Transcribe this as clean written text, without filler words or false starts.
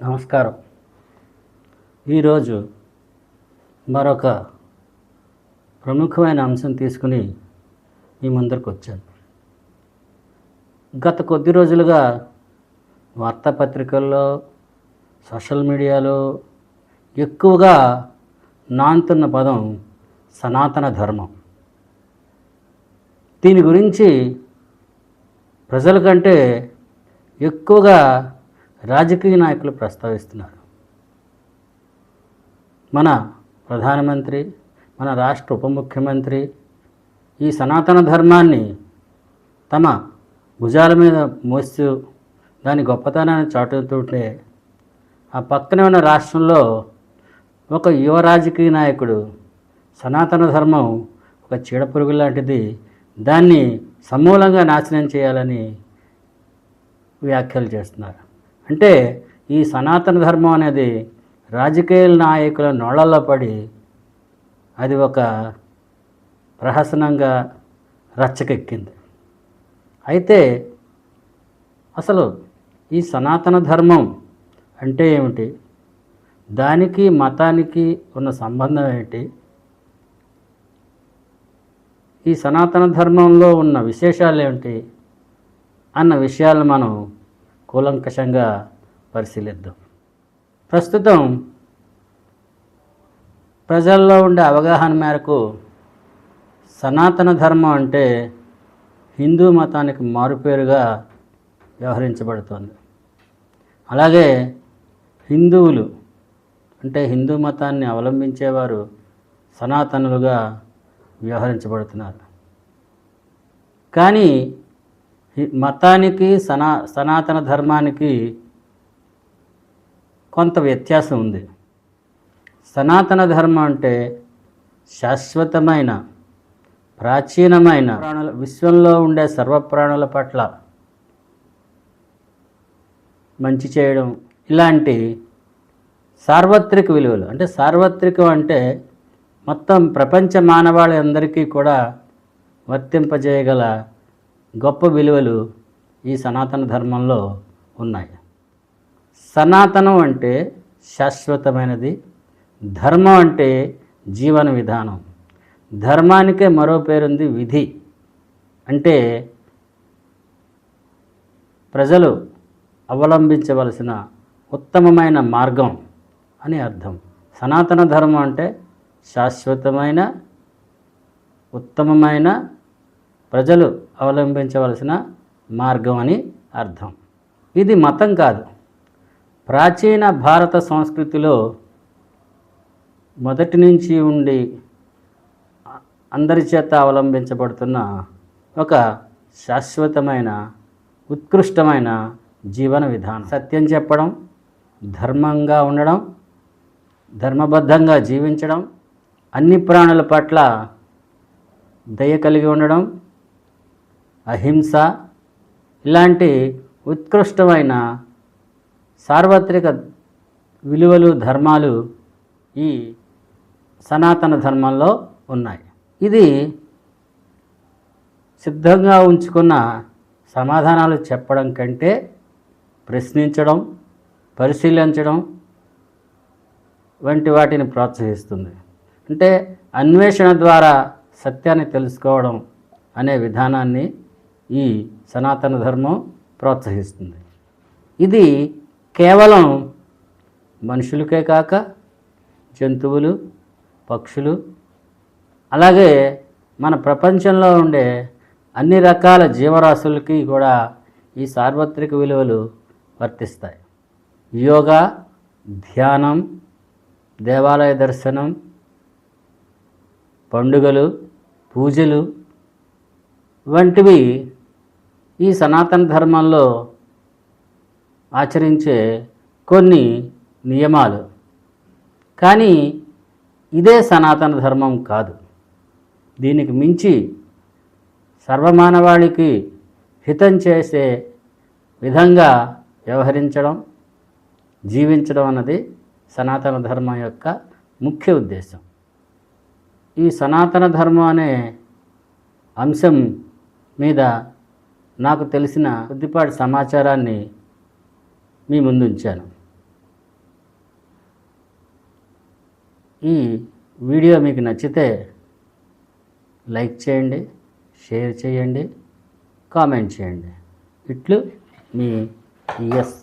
నమస్కారం. ఈరోజు మరొక ప్రముఖమైన అంశం తీసుకుని మీ ముందరకు వచ్చాను. గత కొద్ది రోజులుగా వార్తాపత్రికల్లో, సోషల్ మీడియాలో ఎక్కువగా నానుతున్న పదం సనాతన ధర్మం. దీని గురించి ప్రజల కంటే ఎక్కువగా రాజకీయ నాయకులు ప్రస్తావిస్తున్నారు. మన ప్రధానమంత్రి, మన రాష్ట్ర ఉప ముఖ్యమంత్రి ఈ సనాతన ధర్మాన్ని తమ భుజాల మీద మోస్తూ దాని గొప్పతనాన్ని చాటుతుంటే, ఆ పక్కనే ఉన్న రాష్ట్రంలో ఒక యువ రాజకీయ నాయకుడు సనాతన ధర్మం ఒక చీడపురుగు లాంటిది, దాన్ని సమూలంగా నాశనం చేయాలని వ్యాఖ్యలు చేస్తున్నారు. అంటే ఈ సనాతన ధర్మం అనేది రాజకీయ నాయకుల నోళ్లలో పడి అది ఒక ప్రహసనంగా రచ్చకెక్కింది. అయితే అసలు ఈ సనాతన ధర్మం అంటే ఏమిటి, దానికి మతానికి ఉన్న సంబంధం ఏంటి, ఈ సనాతన ధర్మంలో ఉన్న విశేషాలు ఏమిటి అన్న విషయాలను మనం కూలంకషంగా పరిశీలిద్దాం. ప్రస్తుతం ప్రజల్లో ఉండే అవగాహన మేరకు సనాతన ధర్మం అంటే హిందూ మతానికి మారుపేరుగా వ్యవహరించబడుతోంది. అలాగే హిందువులు అంటే హిందూ మతాన్ని అవలంబించేవారు సనాతనులుగా వ్యవహరించబడుతున్నారు. కానీ మతానికి సనాతన ధర్మానికి కొంత వ్యత్యాసం ఉంది. సనాతన ధర్మం అంటే శాశ్వతమైన, ప్రాచీనమైన విశ్వంలో ఉండే సర్వప్రాణుల పట్ల మంచి చేయడం, ఇలాంటి సార్వత్రిక విలువలు. అంటే సార్వత్రికం అంటే మొత్తం ప్రపంచ మానవాళి కూడా వర్తింపజేయగల గొప్ప విలువలు ఈ సనాతన ధర్మంలో ఉన్నాయి. సనాతనం అంటే శాశ్వతమైనది, ధర్మం అంటే జీవన విధానం. ధర్మానికే మరో పేరుంది విధి. అంటే ప్రజలు అవలంబించవలసిన ఉత్తమమైన మార్గం అని అర్థం. సనాతన ధర్మం అంటే శాశ్వతమైన, ఉత్తమమైన, ప్రజలు అవలంబించవలసిన మార్గం అని అర్థం. ఇది మతం కాదు. ప్రాచీన భారత సంస్కృతిలో మొదటి నుంచి ఉండి అందరి చేత అవలంబించబడుతున్న ఒక శాశ్వతమైన, ఉత్కృష్టమైన జీవన విధానం. సత్యం చెప్పడం, ధర్మంగా ఉండడం, ధర్మబద్ధంగా జీవించడం, అన్ని ప్రాణుల పట్ల దయ కలిగి ఉండడం, అహింస, ఇలాంటి ఉత్కృష్టమైన సార్వత్రిక విలువలు, ధర్మాలు ఈ సనాతన ధర్మంలో ఉన్నాయి. ఇది సిద్ధంగా ఉంచుకున్న సమాధానాలు చెప్పడం కంటే ప్రశ్నించడం, పరిశీలించడం వంటి వాటిని ప్రోత్సహిస్తుంది. అంటే అన్వేషణ ద్వారా సత్యాన్ని తెలుసుకోవడం అనే విధానాన్ని ఈ సనాతన ధర్మం ప్రోత్సహిస్తుంది. ఇది కేవలం మనుషులకే కాక జంతువులు, పక్షులు, అలాగే మన ప్రపంచంలో ఉండే అన్ని రకాల జీవరాశులకి కూడా ఈ సార్వత్రిక విలువలు వర్తిస్తాయి. యోగా, ధ్యానం, దేవాలయ దర్శనం, పండుగలు, పూజలు వంటివి ఈ సనాతన ధర్మంలో ఆచరించే కొన్ని నియమాలు. కానీ ఇదే సనాతన ధర్మం కాదు. దీనికి మించి సర్వమానవాళికి హితం చేసే విధంగా వ్యవహరించడం, జీవించడం అన్నది సనాతన ధర్మం యొక్క ముఖ్య ఉద్దేశం. ఈ సనాతన ధర్మం అనే అంశం మీద నాకు తెలిసిన కొద్దిపాటి సమాచారాన్ని మీ ముందు ఉంచాను. ఈ వీడియో మీకు నచ్చితే లైక్ చేయండి, షేర్ చేయండి, కామెంట్ చేయండి. ఇట్లు మీ ఈఎస్